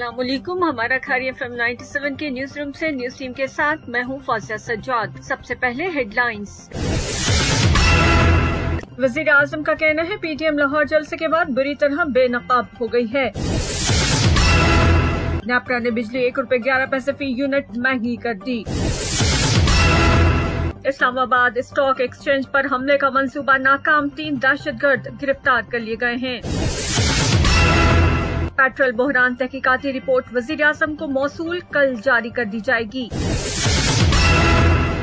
अस्सलाम वालेकुम। हमारा खारी FM 97 के न्यूज रूम से न्यूज टीम के साथ मैं हूँ फौजिया सज्जाद। सबसे पहले हेडलाइंस। वजीर आजम का कहना है PTM लाहौर जलसे के बाद बुरी तरह बेनकाब हो गई है। नेपरा ने बिजली ₹1.11 फी यूनिट महंगी कर दी। इस्लामाबाद स्टॉक एक्सचेंज पर हमले का मंसूबा नाकाम, 3 दहशतगर्द गिरफ्तार कर लिए गए हैं। पेट्रोल बहरान तहकीकाती रिपोर्ट वजीर आजम को मौसूल, कल जारी कर दी जाएगी।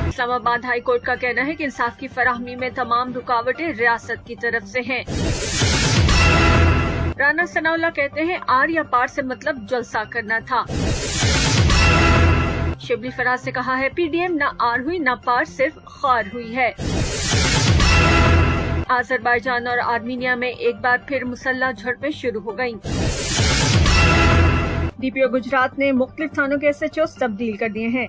इस्लामाबाद हाई कोर्ट का कहना है कि इंसाफ की फराहमी में तमाम रुकावटें रियासत की तरफ से हैं। राना सनाउल्लाह कहते हैं आर या पार से मतलब जलसा करना था। शिबली फराज से कहा है PDM न आर हुई न पार, सिर्फ खार हुई है। आजरबाईजान और आर्मीनिया में एक बार फिर मुसल्लह झड़पें शुरू हो गयीं। DPO गुजरात ने मुख्तलिफ थानों के SHO तब्दील कर दिए हैं।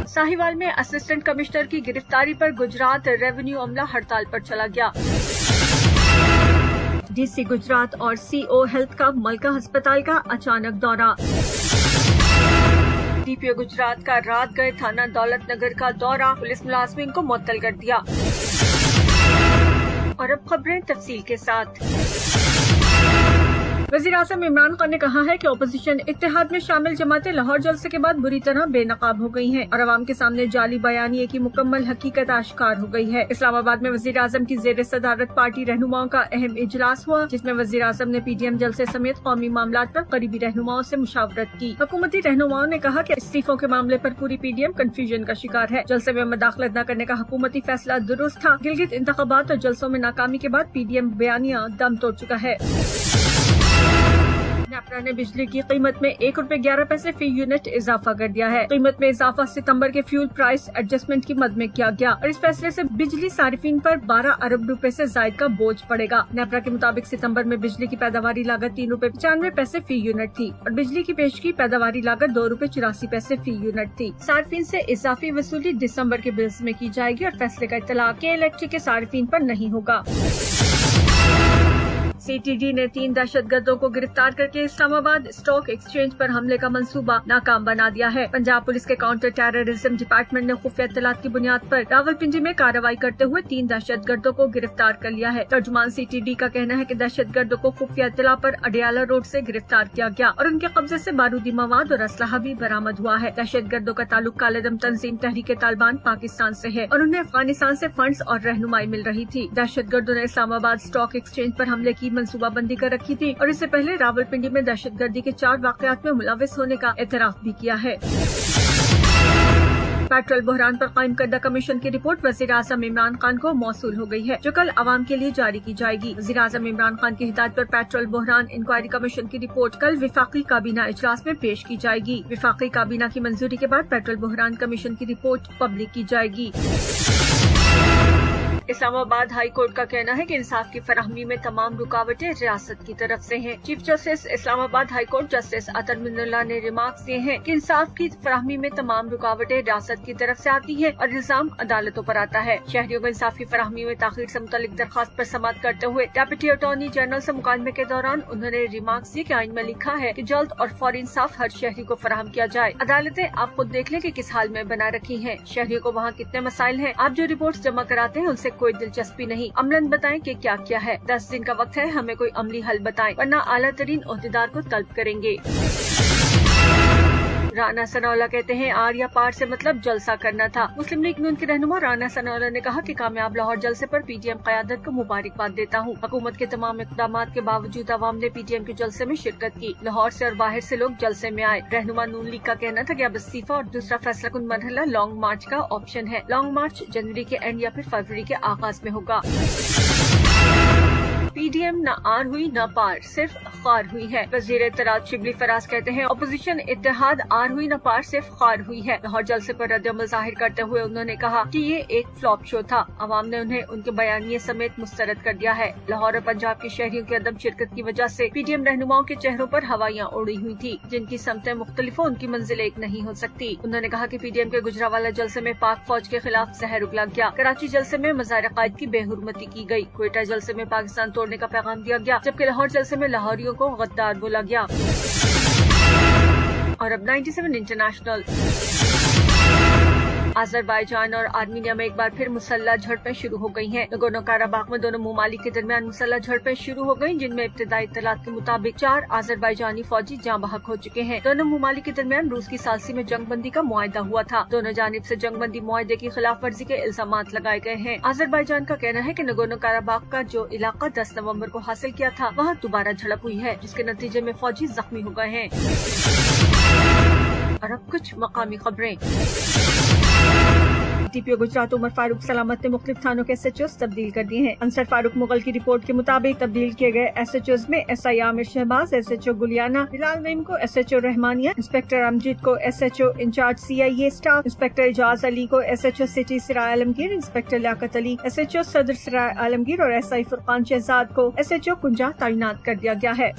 साहिवाल में असिस्टेंट कमिश्नर की गिरफ्तारी पर गुजरात रेवेन्यू अमला हड़ताल पर चला गया। DC गुजरात और CO हेल्थ का मलका अस्पताल का अचानक दौरा। DPO गुजरात का रात गए थाना दौलत नगर का दौरा, पुलिस मुलाजमिन को मुअत्तल कर दिया। और अब खबरें तफसील के साथ। वज़ीर आज़म इमरान खान ने कहा है कि अपोजिशन इत्तेहाद में शामिल जमातें लाहौर जलसे के बाद बुरी तरह बेनकाब हो गई हैं और अवाम के सामने जाली बयानिए की मुकम्मल हकीकत आश्कार हो गई है। इस्लामाबाद में वज़ीर आज़म की ज़ेर सदारत पार्टी रहनुमाओं का अहम इजलास हुआ, जिसमें वज़ीर आज़म ने PTM जलसे समेत कौमी मामलात पर करीबी रहनुमाओं से मुशावरत की। हुकूमती रहनुमाओं ने कहा कि इस्तीफों के मामले पर पूरी PDM कंफ्यूजन का शिकार है। जलसे में मदाखलत न करने का हुकूमती फैसला दुरुस्त था। गिलगित इंतखाबात और जलसों में नाकामी के बाद PDM बयानिया दम तोड़ चुका है। नेपरा ने बिजली की कीमत में ₹1.11 फी यूनिट इजाफा कर दिया है। कीमत में इजाफा सितंबर के फ्यूल प्राइस एडजस्टमेंट की मद में किया गया और इस फैसले से बिजली सारिफिन पर 12 अरब रुपए से जायद का बोझ पड़ेगा। नेपरा के मुताबिक सितंबर में बिजली की पैदावारी लागत ₹3.95 फी यूनिट थी और बिजली की पेश की पैदावारी लागत ₹2.84 फी यूनिट थी। सारिफिन से इजाफी वसूली दिसंबर के बिल्स में की जाएगी और फैसले का इत्तलाक के इलेक्ट्रिक के सारिफिन पर नहीं होगा। CTD ने 3 दहशतगर्दों को गिरफ्तार करके इस्लामाबाद स्टॉक एक्सचेंज पर हमले का मंसूबा नाकाम बना दिया है। पंजाब पुलिस के काउंटर टेररिज्म डिपार्टमेंट ने खुफिया इत्तलात की बुनियाद पर रावलपिंडी में कार्रवाई करते हुए 3 दहशतगर्दों को गिरफ्तार कर लिया है। तर्जुमान CTD का कहना है कि दहशतगर्दों को खुफिया इत्तला पर अडियाला रोड से गिरफ्तार किया गया और उनके कब्जे से बारूदी मवाद और असलहा भी बरामद हुआ है। दहशतगर्दों का ताल्लुक कालेदम तंजीम तहरीके तालिबान पाकिस्तान से है और उन्हें अफगानिस्तान से फंड्स और रहनुमाई मिल रही थी। दहशतगर्दों ने इस्लामाबाद स्टॉक एक्सचेंज पर हमले की मंसूबाबंदी कर रखी थी और इससे पहले रावलपिंडी में दहशतगर्दी के 4 वाकयात में मुलविस होने का एतराफ भी किया है। पेट्रोल बहरान पर कायम करदा कमीशन की रिपोर्ट वज़ीर आज़म इमरान खान को मौसूल हो गई है, जो कल आवाम के लिए जारी की जाएगी। वज़ीर आज़म इमरान खान की हिदायत पर पेट्रोल बहरान इंक्वायरी कमीशन की रिपोर्ट कल विफाकी काबीना इजलास में पेश की जाएगी। विफाकी काबीना की मंजूरी के बाद पेट्रोल बहरान कमीशन की रिपोर्ट पब्लिक की जाएगी। इस्लामाबाद हाई कोर्ट का कहना है कि इंसाफ की फराहमी में तमाम रुकावटें रियासत की तरफ से हैं। Chief justice Islamabad high court justice Athar Minallah ने रिमार्क्स दिए हैं कि इंसाफ की फराहमी में तमाम रुकावटें रियासत की तरफ से आती हैं और इल्जाम अदालतों पर आता है। शहरियों को इंसाफ की फराहमी में ताखीर से मुतालिक दरखास्त पर समाअत करते हुए डेप्यूटी अटॉर्नी जनरल से मुकालमे के दौरान उन्होंने रिमार्क्स दिए कि आइन में लिखा है कि जल्द और फौरी इंसाफ हर शहरी को फराहम किया जाए। अदालतें आप खुद देख लें कि किस हाल में बना रखी हैं। शहरियों को वहाँ कितने मसाइल हैं, आप जो रिपोर्ट जमा कराते हैं उनसे कोई दिलचस्पी नहीं। अमलन बताएं कि क्या क्या है। 10 दिन का वक्त है, हमें कोई अमली हल बताएं, वरना आला तरीन ओहदेदार को तलब करेंगे। राना सनाउल्लाह कहते हैं आर या पार से मतलब जलसा करना था। मुस्लिम लीग नून के रहनुमा राना सनाउल्लाह ने कहा कि कामयाब लाहौर जलसे पर PTM क़यादत को मुबारकबाद देता हूँ। हुकूमत के तमाम इक़दामात के बावजूद अवाम ने PTM के जलसे में शिरकत की। लाहौर से और बाहर से लोग जलसे में आए। रहनुमा नून लीग का कहना था कि अब इस्तीफा और दूसरा फैसला कुन मरहला लॉन्ग मार्च का ऑप्शन है। लॉन्ग मार्च जनवरी के एंड या फिर फरवरी के आगाज में होगा। PDM न आर हुई न पार, सिर्फ खार हुई है। वज़ीर इत्तलात शिबली फराज कहते हैं अपोजिशन इत्तेहाद आर हुई न पार, सिर्फ खार हुई है। लाहौर जलसे पर रद्द-ए-अमल जाहिर करते हुए उन्होंने कहा कि ये एक फ्लॉप शो था। अवाम ने उन्हें उनके बयानिए समेत मुस्तरद कर दिया है। लाहौर और पंजाब के शहरियों की अदम शिरकत की वजह से PDM रहनुमाओं के चेहरों पर हवाइयाँ उड़ी हुई थी। जिनकी समतें मुख्तलिफ हो, उनकी मंजिल एक नहीं हो सकती। उन्होंने कहा कि PDM के गुजरावाला जलसे में पाक फौज के खिलाफ जहर उगला गया। कराची जलसे में मज़ार-ए-क़ायद की बेहुरमती की गयी। क्वेटा जलसे में पाकिस्तान توڑنے کا پیغام دیا گیا، جبکہ لاہور جلسے میں لاہوریوں کو غدار بولا گیا۔ اور اب 97 انٹرنیشنل۔ آذربائیجان اور آرمینیا میں ایک بار پھر مسلح جھڑپیں شروع ہو گئی ہیں۔ نگورنو کاراباخ میں دونوں ممالک کے درمیان مسلح جھڑپیں شروع ہو گئیں، جن میں ابتدائی اطلاعات کے مطابق 4 آذربائیجانی فوجی جاں بحق ہو چکے ہیں۔ دونوں ممالک کے درمیان روس کی ثالثی میں جنگ بندی کا معاہدہ ہوا تھا۔ دونوں جانب سے جنگ بندی معاہدے کی خلاف ورزی کے الزامات لگائے گئے ہیں۔ آذربائیجان کا کہنا ہے کہ نگورنو کاراباخ کا جو علاقہ 10 نومبر کو حاصل کیا تھا، وہاں دوبارہ جھڑپ ہوئی ہے، جس کے نتیجے میں فوجی زخمی ہو گئے ہیں۔ اور اب کچھ مقامی خبریں۔ ڈی پی او گجرات عمر فاروق سلامت نے مختلف تھانوں کے SHOs تبدیل کر دیے ہیں۔ انصر فاروق مغل کی رپورٹ کے مطابق تبدیل کیے گئے SHOs میں SI عامر شہباز SHO گلیانہ، بلال نعیم کو SHO رحمانیہ، انسپکٹر امجد کو SHO in charge CIA staff, inspector Ijaz Ali کو SHO city Sarai Alamgir, inspector Liaquat Ali SHO Saddar سرائے عالمگیر اور SI فرقان شہزاد کو SHO کنجا تعینات کر دیا گیا ہے۔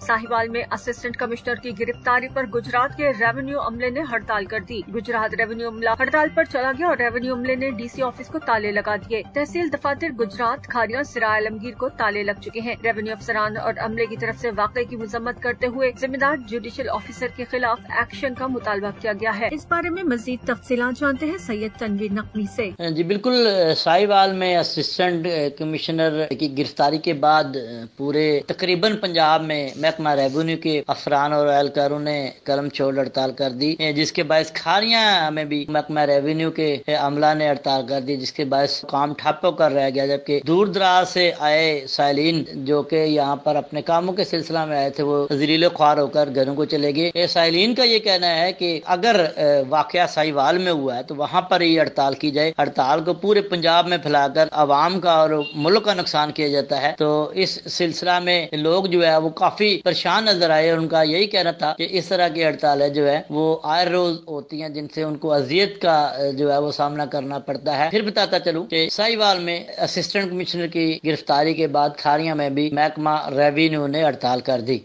ساہیوال میں اسسٹنٹ کمشنر کی گرفتاری پر گجرات کے ریونیو عملے نے ہڑتال کر دی۔ گجرات ریونیو عملہ ہڑتال پر چلا گیا اور ریونیو عملے نے DC آفس کو تالے لگا دیے۔ تحصیل دفاتر گجرات، کھاریاں، سرائے عالمگیر کو تالے لگ چکے ہیں۔ ریونیو افسران اور عملے کی طرف سے واقعے کی مذمت کرتے ہوئے ذمہ دار جوڈیشل آفیسر کے خلاف ایکشن کا مطالبہ کیا گیا ہے۔ اس بارے میں مزید تفصیلات جانتے ہیں سید تنویر نقوی سے۔ جی بالکل، ساہیوال میں اسسٹنٹ کمشنر کی گرفتاری کے بعد پورے تقریباً پنجاب میں محکمہ ریونیو کے افسران اور اہلکاروں نے قلم چھوڑ ہڑتال کر دی، جس کے باعث کھاریاں میں بھی محکمہ ریونیو کے عملہ نے ہڑتال کر دی، جس کے باعث کام ٹھپ ہو کر رہ گیا، جبکہ دور دراز سے آئے سائلین جو کہ یہاں پر اپنے کاموں کے سلسلہ میں آئے تھے، وہ ذلیل خوار ہو کر گھروں کو چلے گئے۔ سائلین کا یہ کہنا ہے کہ اگر واقعہ ساہیوال میں ہوا ہے تو وہاں پر ہی ہڑتال کی جائے، ہڑتال کو پورے پنجاب میں پھیلا کر عوام کا اور ملک کا نقصان کیا جاتا ہے۔ تو اس سلسلہ میں لوگ جو ہے وہ کافی پریشان نظر آئے، اور ان کا یہی کہنا تھا کہ اس طرح کی ہڑتالیں جو ہے وہ آئے روز ہوتی ہیں، جن سے ان کو اذیت کا جو ہے وہ سامنا کرنا پڑتا ہے۔ پھر بتاتا چلوں کہ ساہیوال میں اسسٹنٹ کمشنر کی گرفتاری کے بعد کھاریاں میں بھی محکمہ ریونیو نے ہڑتال کر دی۔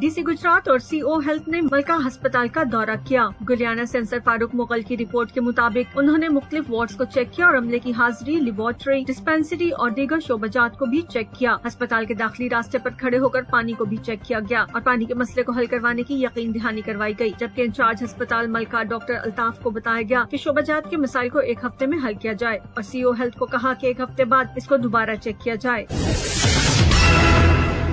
DC گجرات اور CO ہیلتھ نے ملکہ ہسپتال کا دورہ کیا۔ گلیانہ سے انصر فاروق مغل کی رپورٹ کے مطابق انہوں نے مختلف وارڈز کو چیک کیا اور عملے کی حاضری، لیبارٹری، ڈسپینسری اور دیگر شعبہ جات کو بھی چیک کیا۔ ہسپتال کے داخلی راستے پر کھڑے ہو کر پانی کو بھی چیک کیا گیا اور پانی کے مسئلے کو حل کروانے کی یقین دہانی کروائی گئی، جبکہ انچارج ہسپتال ملکہ ڈاکٹر الطاف کو بتایا گیا کہ شعبہ جات کے مسائل کو 1 ہفتے میں حل کیا جائے، اور CO ہیلتھ کو کہا کہ 1 ہفتے بعد اس کو دوبارہ چیک کیا جائے۔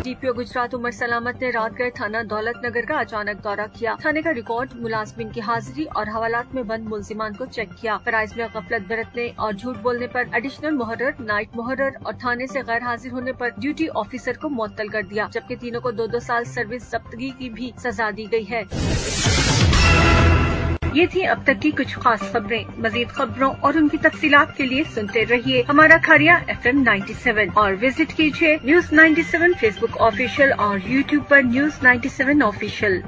DPO گجرات عمر سلامت نے رات گئے تھانہ دولت نگر کا اچانک دورہ کیا۔ تھانے کا ریکارڈ، ملازمین کی حاضری اور حوالات میں بند ملزمان کو چیک کیا۔ فرائض میں غفلت برتنے اور جھوٹ بولنے پر ایڈیشنل محرر، نائٹ محرر اور تھانے سے غیر حاضر ہونے پر ڈیوٹی آفیسر کو معطل کر دیا، جبکہ تینوں کو 2-2 سال سروس ضبطگی کی بھی سزا دی گئی ہے۔ یہ تھی اب تک کی کچھ خاص خبریں۔ مزید خبروں اور ان کی تفصیلات کے لیے سنتے رہیے ہمارا کھاریا FM 97 اور وزٹ کیجیے News 97 فیس بک آفیشیل اور YouTube پر News 97 آفیشیل۔